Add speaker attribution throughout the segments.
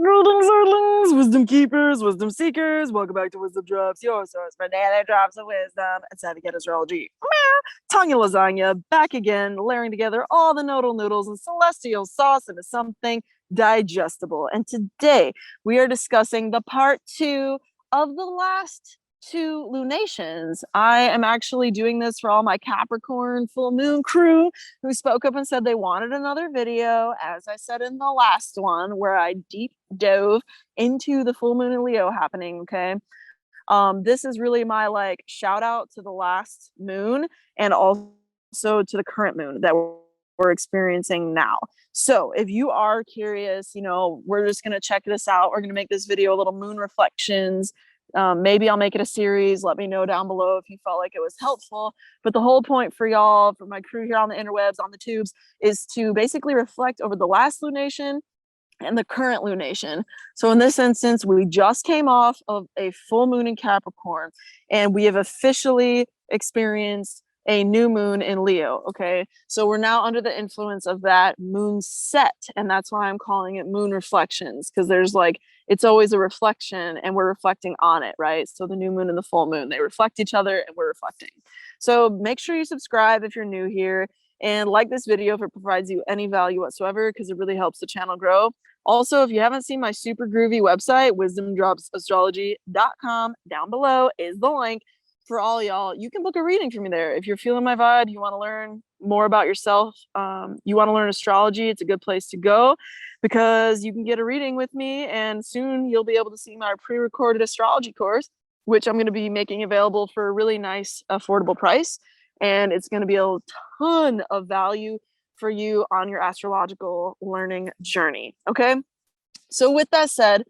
Speaker 1: Greetings, wisdom keepers, wisdom seekers. Welcome back to Wisdom Dropz, your source for daily drops of wisdom and savvy astrology. Tanya Lasagna back again, layering together all the nodal noodles and celestial sauce into something digestible. And today we are discussing the part 2 of the last 2 lunations. I am actually doing this for all my Capricorn full moon crew who spoke up and said they wanted another video, as I said in the last one, where I deep dove into the full moon in Leo happening. Okay. This is really my like shout out to the last moon and also to the current moon that we're experiencing now. So if you are curious, we're just going to check this out. We're going to make this video a little moon reflections. Maybe I'll make it a series. Let me know down below if you felt like it was helpful. But the whole point for y'all, for my crew here on the interwebs, on the tubes, is to basically reflect over the last lunation and the current lunation. So in this instance, we just came off of a full moon in Capricorn, and we have officially experienced a new moon in Leo. Okay, so we're now under the influence of that moon set, and that's why I'm calling it moon reflections, because there's like, it's always a reflection and we're reflecting on it, right? So the new moon and the full moon, they reflect each other and we're reflecting. So make sure you subscribe if you're new here and like this video if it provides you any value whatsoever, because it really helps the channel grow. Also, if you haven't seen my super groovy website, wisdomdropsastrology.com, down below is the link for all y'all. You can book a reading for me there. If you're feeling my vibe, you want to learn more about yourself, you want to learn astrology, it's a good place to go, because you can get a reading with me, and soon you'll be able to see my pre-recorded astrology course, which I'm going to be making available for a really nice, affordable price. And it's going to be a ton of value for you on your astrological learning journey. Okay. So with that said,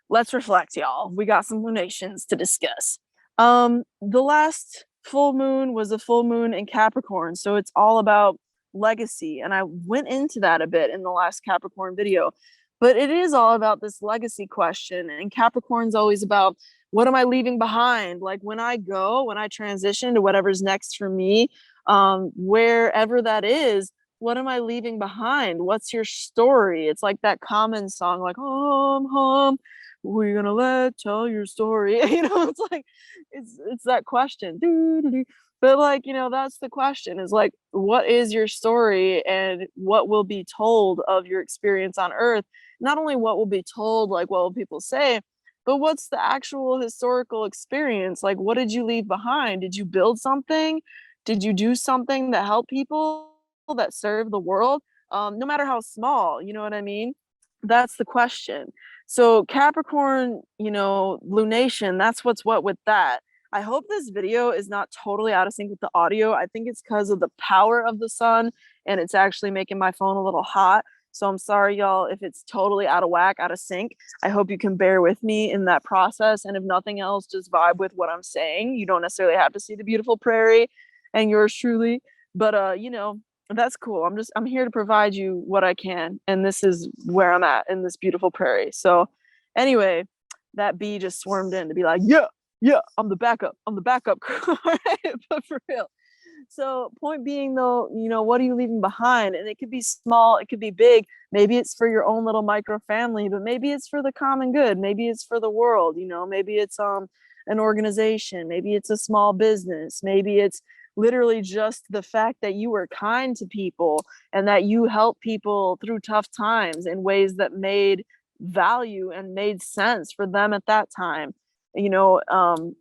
Speaker 1: let's reflect, y'all. We got some lunations to discuss. The last full moon was a full moon in Capricorn. So it's all about legacy. And I went into that a bit in the last Capricorn video, but it is all about this legacy question. And Capricorn's always about, what am I leaving behind? Like when I transition to whatever's next for me, wherever that is, what am I leaving behind? What's your story? It's like that Common song, like hum, we're gonna tell your story. It's like it's that question. But like, that's the question, is like, what is your story and what will be told of your experience on Earth? Not only what will be told, like what will people say, but what's the actual historical experience? Like, what did you leave behind? Did you build something? Did you do something that helped people, that serve the world? No matter how small, you know what I mean? That's the question. So Capricorn, lunation, that's what's what with that. I hope this video is not totally out of sync with the audio. I think it's because of the power of the sun, and it's actually making my phone a little hot. So I'm sorry, y'all, if it's totally out of whack, out of sync. I hope you can bear with me in that process. And if nothing else, just vibe with what I'm saying. You don't necessarily have to see the beautiful prairie and yours truly, but that's cool. I'm here to provide you what I can, and this is where I'm at in this beautiful prairie. So anyway, that bee just swarmed in to be like, yeah, I'm the backup crew. Right? But for real. So point being though, what are you leaving behind? And it could be small, it could be big. Maybe it's for your own little micro family, but maybe it's for the common good. Maybe it's for the world, maybe it's an organization, maybe it's a small business, maybe it's literally just the fact that you were kind to people and that you helped people through tough times in ways that made value and made sense for them at that time.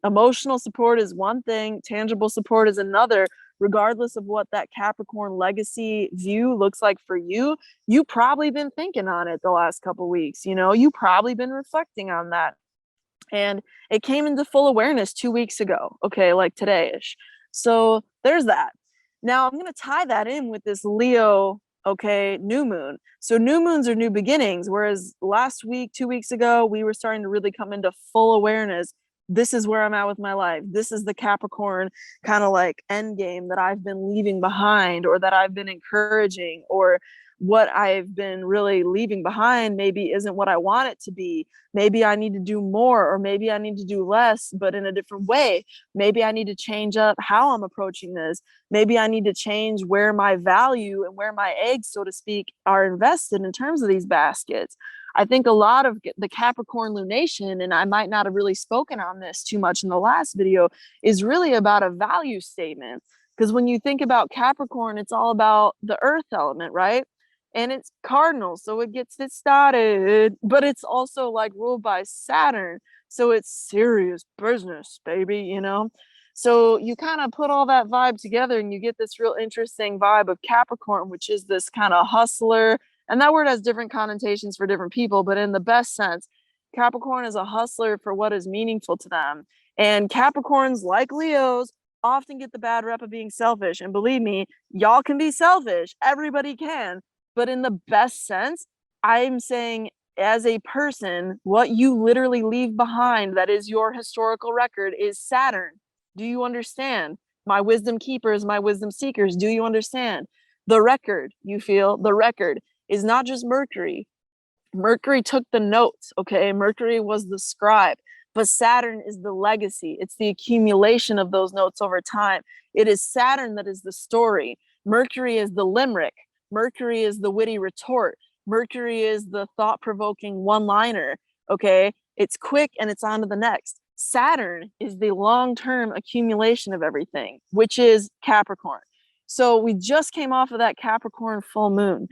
Speaker 1: Emotional support is one thing, tangible support is another. Regardless of what that Capricorn legacy view looks like for you, you probably been thinking on it the last couple weeks. You probably been reflecting on that, and it came into full awareness 2 weeks ago. Okay, like today-ish. So there's that. Now I'm going to tie that in with this Leo, okay, new moon. So new moons are new beginnings, whereas last week, 2 weeks ago, we were starting to really come into full awareness. This is where I'm at with my life. This is the Capricorn kind of like end game that I've been leaving behind, or that I've been encouraging, or what I've been really leaving behind maybe isn't what I want it to be. Maybe I need to do more, or maybe I need to do less, but in a different way. Maybe I need to change up how I'm approaching this. Maybe I need to change where my value and where my eggs, so to speak, are invested in terms of these baskets. I think a lot of the Capricorn lunation, and I might not have really spoken on this too much in the last video, is really about a value statement. Because when you think about Capricorn, it's all about the earth element, right? And it's cardinal, so it gets it started, but it's also like ruled by Saturn, so it's serious business, baby, you know? So you kind of put all that vibe together and you get this real interesting vibe of Capricorn, which is this kind of hustler. And that word has different connotations for different people, but in the best sense, Capricorn is a hustler for what is meaningful to them. And Capricorns, like Leos, often get the bad rep of being selfish. And believe me, y'all can be selfish. Everybody can. But in the best sense, I'm saying as a person, what you literally leave behind that is your historical record is Saturn. Do you understand? My wisdom keepers, my wisdom seekers, do you understand? The record, you feel, the record is not just Mercury. Mercury took the notes, okay? Mercury was the scribe, but Saturn is the legacy. It's the accumulation of those notes over time. It is Saturn that is the story. Mercury is the limerick. Mercury is the witty retort. Mercury is the thought-provoking one-liner, okay? It's quick and it's on to the next. Saturn is the long-term accumulation of everything, which is Capricorn. So we just came off of that Capricorn full moon.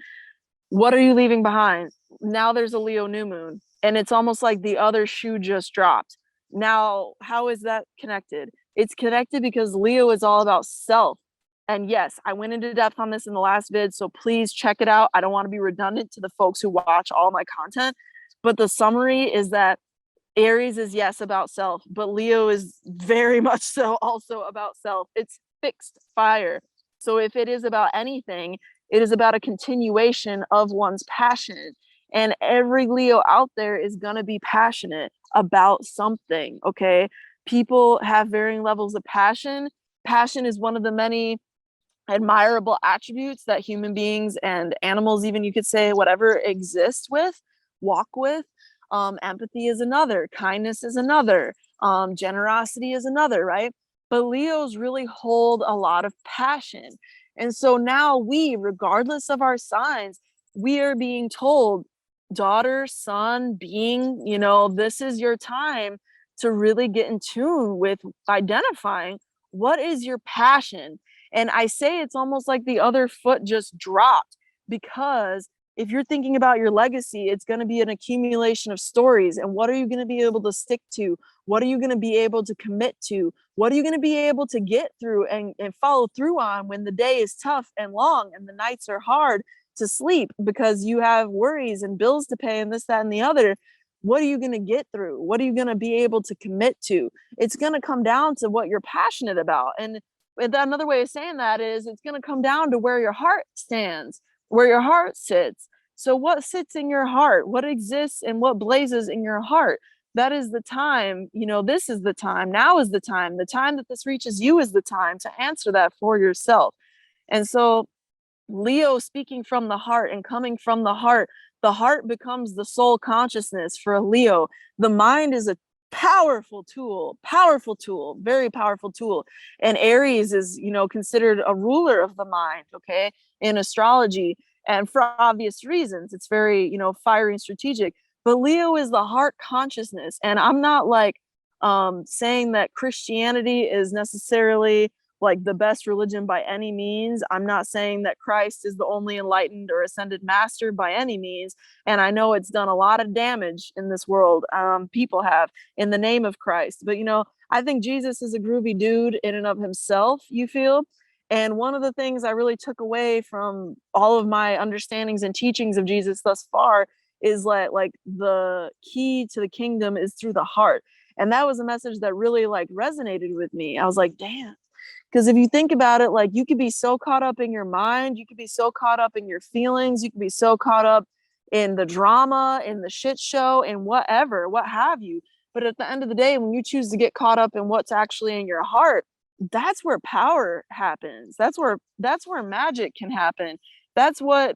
Speaker 1: What are you leaving behind? Now there's a Leo new moon, and it's almost like the other shoe just dropped. Now, how is that connected? It's connected because Leo is all about self. And yes, I went into depth on this in the last vid, so please check it out. I don't want to be redundant to the folks who watch all my content, but the summary is that Aries is, yes, about self, but Leo is very much so also about self. It's fixed fire. So if it is about anything, it is about a continuation of one's passion. And every Leo out there is going to be passionate about something, okay? People have varying levels of passion. Passion is one of the many admirable attributes that human beings and animals, even you could say, whatever, exist with, walk with. Empathy is another, kindness is another, generosity is another, right? But Leos really hold a lot of passion. And so now we, regardless of our signs, we are being told, daughter, son, being, you know, this is your time to really get in tune with identifying what is your passion. And I say it's almost like the other foot just dropped, because if you're thinking about your legacy, it's going to be an accumulation of stories. And what are you going to be able to stick to? What are you going to be able to commit to? What are you going to be able to get through and follow through on when the day is tough and long and the nights are hard to sleep because you have worries and bills to pay and this, that, and the other? What are you going to get through? What are you going to be able to commit to? It's going to come down to what you're passionate about. And another way of saying that is it's going to come down to where your heart stands, where your heart sits. So what sits in your heart? What exists and what blazes in your heart? That is the time, you know, this is the time. Now is the time. The time that this reaches you is the time to answer that for yourself. And so Leo speaking from the heart and coming from the heart becomes the soul consciousness for a Leo. The mind is a powerful tool, very powerful tool. And Aries is, you know, considered a ruler of the mind, okay, in astrology. And for obvious reasons, it's very, you know, fiery and strategic. But Leo is the heart consciousness. And I'm not like saying that Christianity is necessarily like the best religion by any means. I'm not saying that Christ is the only enlightened or ascended master by any means. And I know it's done a lot of damage in this world. People have in the name of Christ. But, you know, I think Jesus is a groovy dude in and of himself, you feel? And one of the things I really took away from all of my understandings and teachings of Jesus thus far is like the key to the kingdom is through the heart. And that was a message that really like resonated with me. I was like, damn. Because if you think about it, like you could be so caught up in your mind, you could be so caught up in your feelings, you could be so caught up in the drama, in the shit show, and whatever, what have you. But at the end of the day, when you choose to get caught up in what's actually in your heart, that's where power happens. That's where magic can happen. That's what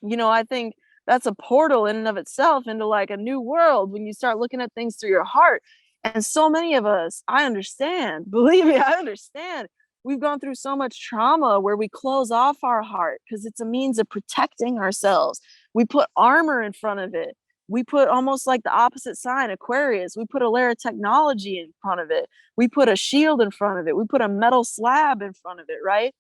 Speaker 1: I think that's a portal in and of itself into like a new world when you start looking at things through your heart. And so many of us, I understand, believe me, I understand. We've gone through so much trauma where we close off our heart because it's a means of protecting ourselves. We put armor in front of it. We put almost like the opposite sign, Aquarius. We put a layer of technology in front of it. We put a shield in front of it. We put a metal slab in front of it, right?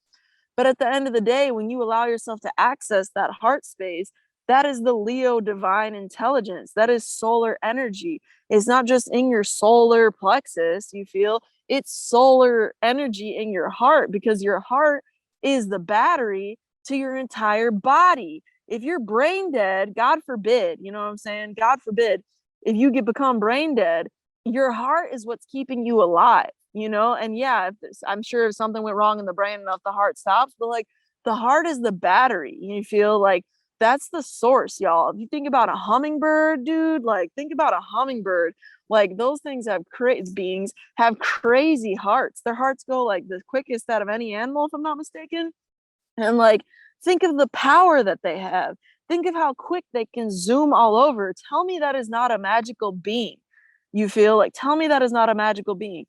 Speaker 1: But at the end of the day, when you allow yourself to access that heart space, that is the Leo divine intelligence. That is solar energy. It's not just in your solar plexus, you feel it's solar energy in your heart because your heart is the battery to your entire body. If you're brain dead, God forbid, you know what I'm saying? God forbid, if you get become brain dead, your heart is what's keeping you alive, and yeah, I'm sure if something went wrong in the brain enough, the heart stops, but like the heart is the battery. You feel like that's the source, y'all. If you think about a hummingbird, dude, like think about a hummingbird. Like those things have crazy beings have crazy hearts. Their hearts go like the quickest out of any animal, if I'm not mistaken. And like think of the power that they have. Think of how quick they can zoom all over. Tell me that is not a magical being. You feel like tell me that is not a magical being.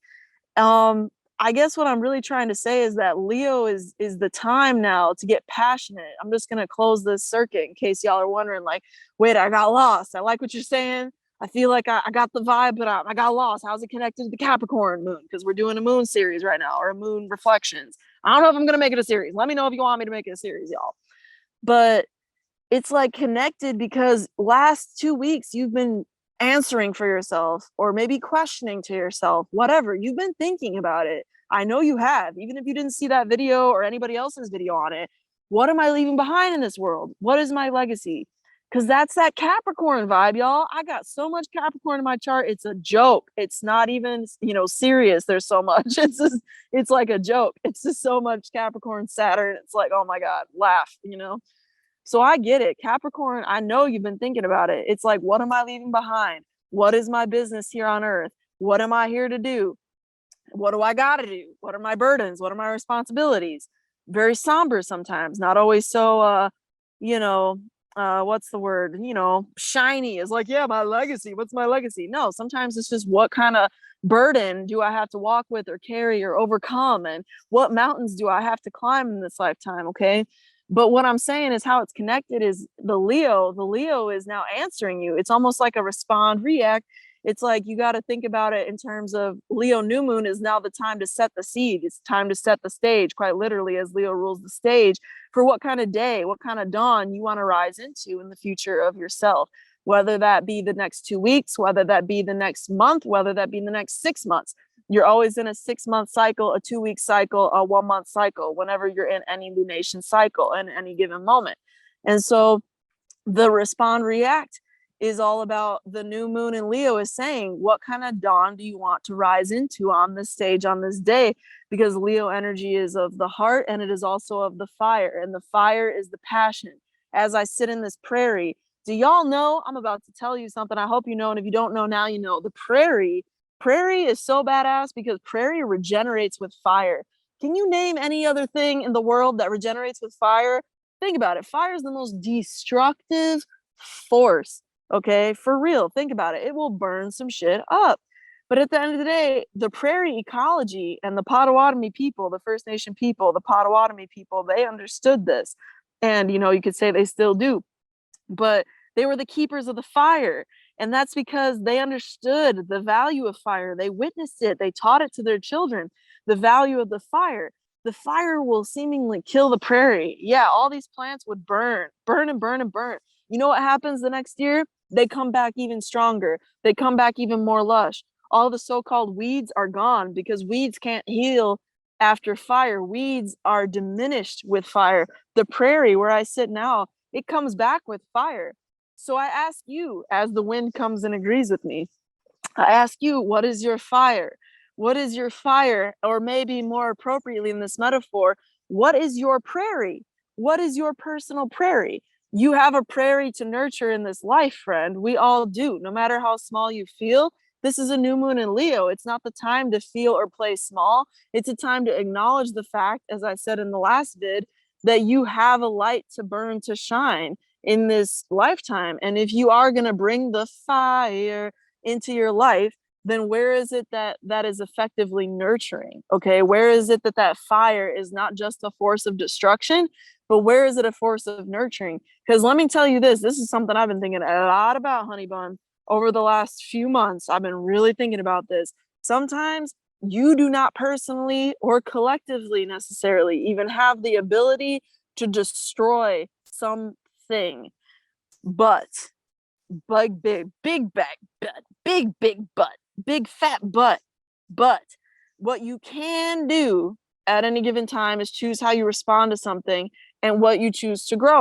Speaker 1: um I guess what I'm really trying to say is that Leo is the time now to get passionate. I'm just gonna close this circuit in case y'all are wondering, like, wait, I got lost. I like what you're saying. I feel like I got the vibe, but I got lost. How's it connected to the Capricorn moon? Because we're doing a moon series right now, or a moon reflections. I don't know if I'm gonna make it a series. Let me know if you want me to make it a series, y'all. But it's like connected because last 2 weeks you've been answering for yourself or maybe questioning to yourself, whatever. You've been thinking about it. I know you have, even if you didn't see that video or anybody else's video on it. What am I leaving behind in this world? What is my legacy? Because that's that Capricorn vibe, y'all. I got so much Capricorn in my chart. It's a joke. It's not even, serious. There's so much. It's like a joke. It's just so much Capricorn, Saturn. It's like, oh my God, laugh. So I get it. Capricorn, I know you've been thinking about it. It's like, what am I leaving behind? What is my business here on earth? What am I here to do? What do I got to do? What are my burdens? What are my responsibilities? Very somber sometimes, not always so, you know, what's the word? Shiny is like, yeah, my legacy. What's my legacy? No, sometimes it's just what kind of burden do I have to walk with or carry or overcome? And what mountains do I have to climb in this lifetime? Okay. But what I'm saying is how it's connected is the Leo is now answering you. It's almost like a respond react. It's like you got to think about it in terms of Leo new moon is now the time to set the seed. It's time to set the stage, quite literally, as Leo rules the stage for what kind of day, what kind of dawn you want to rise into in the future of yourself, whether that be the next 2 weeks, whether that be the next month, whether that be the next 6 months. You're always in a 6 month cycle, a 2 week cycle, a 1 month cycle, whenever you're in any lunation cycle in any given moment. And so the respond react is all about the new moon in Leo is saying, what kind of dawn do you want to rise into on this stage on this day? Because Leo energy is of the heart and it is also of the fire, and the fire is the passion. As I sit in this prairie, do y'all know? I'm about to tell you something. I hope you know, and if you don't know now, you know. The prairie is so badass because prairie regenerates with fire. Can you name any other thing in the world that regenerates with fire? Think about it. Fire is the most destructive force. Okay, for real. Think about it. It will burn some shit up. But at the end of the day, the prairie ecology and the Potawatomi people, the First Nation people, the Potawatomi people, they understood this. And, you could say they still do. But they were the keepers of the fire. And that's because they understood the value of fire. They witnessed it, they taught it to their children, the value of the fire. The fire will seemingly kill the prairie. Yeah, all these plants would burn and burn and burn. You know what happens the next year? They come back even stronger. They come back even more lush. All the so called weeds are gone because weeds can't heal after fire. Weeds are diminished with fire. The prairie where I sit now, it comes back with fire. So I ask you, as the wind comes and agrees with me, I ask you, what is your fire? What is your fire? Or maybe more appropriately in this metaphor, what is your prairie? What is your personal prairie? You have a prairie to nurture in this life, friend. We all do, no matter how small you feel. This is a new moon in Leo. It's not the time to feel or play small. It's a time to acknowledge the fact, as I said in the last vid, that you have a light to burn, to shine. in this lifetime. And if you are going to bring the fire into your life, then where is it that is effectively nurturing? Okay, where is it that fire is not just a force of destruction, but where is it a force of nurturing? Because let me tell you this is something I've been thinking a lot about, honey bun, over the last few months. I've been really thinking about this. Sometimes you do not personally or collectively necessarily even have the ability to destroy something, but big back butt, big butt, big fat butt. But what you can do at any given time is choose how you respond to something and what you choose to grow.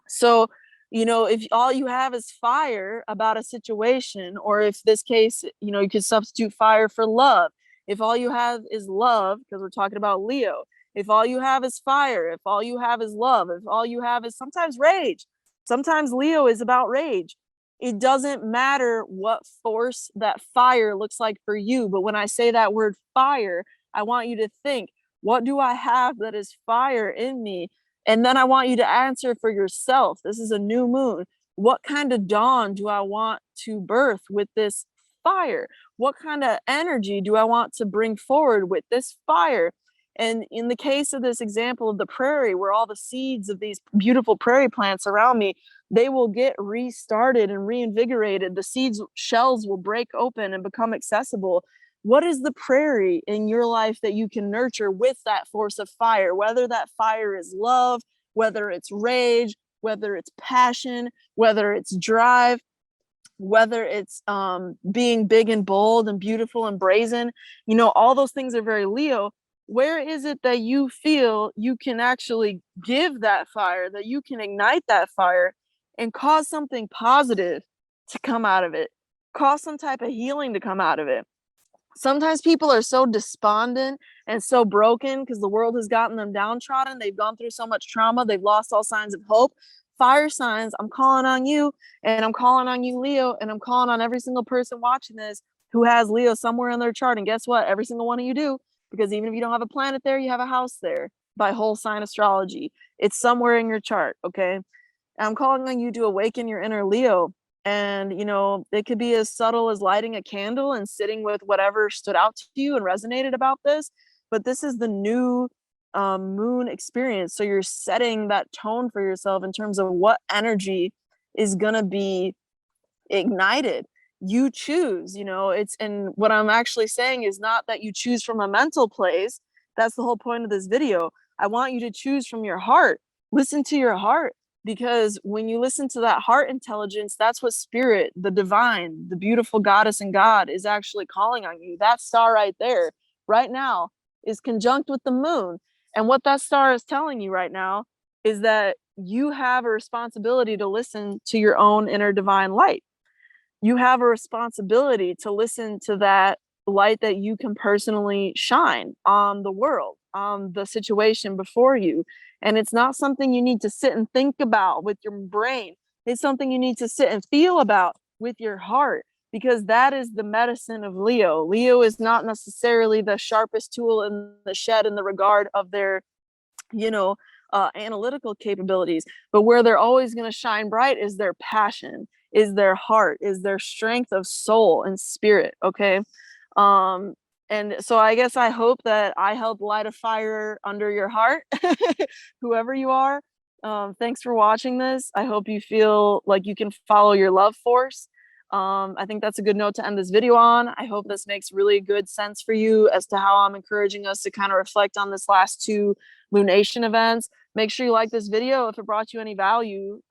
Speaker 1: So, if all you have is fire about a situation, or if this case, you could substitute fire for love. If all you have is love, because we're talking about Leo, if all you have is fire, if all you have is love, if all you have is sometimes rage, sometimes Leo is about rage. It doesn't matter what force that fire looks like for you. But when I say that word fire, I want you to think, what do I have that is fire in me? And then I want you to answer for yourself. This is a new moon. What kind of dawn do I want to birth with this fire? What kind of energy do I want to bring forward with this fire? And in the case of this example of the prairie, where all the seeds of these beautiful prairie plants around me, they will get restarted and reinvigorated. The seeds shells will break open and become accessible. What is the prairie in your life that you can nurture with that force of fire? Whether that fire is love, whether it's rage, whether it's passion, whether it's drive, whether it's being big and bold and beautiful and brazen, all those things are very Leo. Where is it that you feel you can actually give that fire, that you can ignite that fire and cause something positive to come out of it, cause some type of healing to come out of it? Sometimes people are so despondent and so broken because the world has gotten them downtrodden. They've gone through so much trauma. They've lost all signs of hope. Fire signs, I'm calling on you, and I'm calling on you, Leo, and I'm calling on every single person watching this who has Leo somewhere in their chart. And guess what? Every single one of you do, because even if you don't have a planet there, you have a house there by whole sign astrology. It's somewhere in your chart, okay? And I'm calling on you to awaken your inner Leo. And, it could be as subtle as lighting a candle and sitting with whatever stood out to you and resonated about this. But this is the new moon experience. So you're setting that tone for yourself in terms of what energy is going to be ignited. You choose, and what I'm actually saying is not that you choose from a mental place. That's the whole point of this video. I want you to choose from your heart. Listen to your heart. Because when you listen to that heart intelligence, that's what spirit, the divine, the beautiful goddess and God is actually calling on you. That star right there, right now, is conjunct with the moon. And what that star is telling you right now is that you have a responsibility to listen to your own inner divine light. You have a responsibility to listen to that light that you can personally shine on the world, on the situation before you. And it's not something you need to sit and think about with your brain. It's something you need to sit and feel about with your heart, because that is the medicine of Leo. Leo is not necessarily the sharpest tool in the shed in the regard of their, analytical capabilities, but where they're always going to shine bright is their passion, is their heart, is their strength of soul and spirit. Okay. And so I guess I hope that I helped light a fire under your heart, whoever you are. Thanks for watching this. I hope you feel like you can follow your love force. I think that's a good note to end this video on. I hope this makes really good sense for you as to how I'm encouraging us to kind of reflect on this last 2 lunation events. Make sure you like this video if it brought you any value.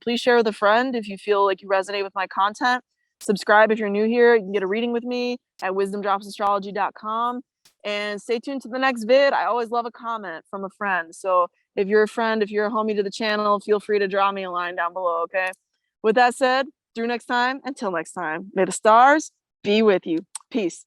Speaker 1: Please share with a friend if you feel like you resonate with my content. Subscribe if you're new here. You can get a reading with me at wisdomdropsastrology.com. And stay tuned to the next vid. I always love a comment from a friend. So if you're a friend, if you're a homie to the channel, feel free to drop me a line down below, okay? With that said, through next time, until next time, may the stars be with you. Peace.